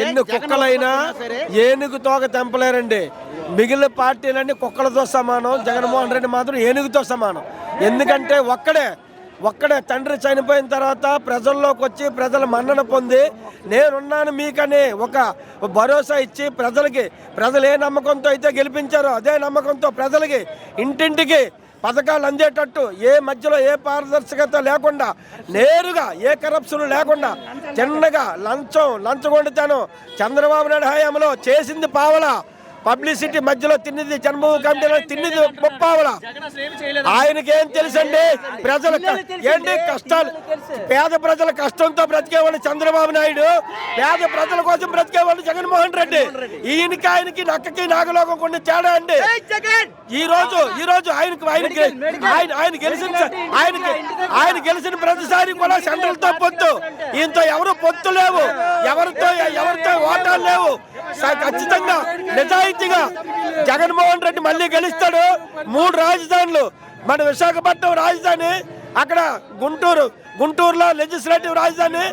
ఎన్ని కుక్కలైనా ఏనుగు తోక తెంపలేరండి. మిగిలిన పార్టీలన్నీ కుక్కలతో సమానం, జగన్మోహన్ రెడ్డి మాత్రం ఏనుగుతో సమానం. ఎందుకంటే ఒక్కడే తండ్రి చనిపోయిన తర్వాత ప్రజల్లోకి వచ్చి ప్రజల మన్నన పొంది నేనున్నాను మీకని ఒక భరోసా ఇచ్చి ప్రజలు ఏ నమ్మకంతో అయితే గెలిపించారో అదే నమ్మకంతో ప్రజలకి ఇంటింటికి పథకాలు అందేటట్టు ఏ మధ్యలో ఏ పారదర్శకత లేకుండా నేరుగా ఏ కరప్షన్ లేకుండా చిన్నగా లంచగొండితనం చంద్రబాబు నాయుడు హయాంలో చేసింది పావలా, పబ్లిసిటీ మధ్యలో తిన్నది జన్మభూమి కమిటీలో తిన్నది ముప్పావల. ఆయనకి ఏం తెలుసండి? ప్రజల ఏంటి కష్టాలు, పేద ప్రజల కష్టంతో బ్రతికేవాడు చంద్రబాబు నాయుడు, పేద ప్రజల కోసం బ్రతికేవాడు జగన్మోహన్ రెడ్డి. ఆయనకి నక్కకి నాగలోకం కొన్ని తేడా అండి. ఈ రోజు ఆయన గెలిచిన ప్రతిసారి కూడా సెంట్రల్ తో పొత్తు, ఈయనతో ఎవరు పొత్తు లేవు, ఎవరితో ఓటాలు లేవు. ఖచ్చితంగా నిజాయితీగా జగన్మోహన్ రెడ్డి మళ్ళీ గెలుస్తాడు. 3 రాజధానులు, మన విశాఖపట్నం రాజధాని, అక్కడ గుంటూరులో లెజిస్లేటివ్ రాజధాని,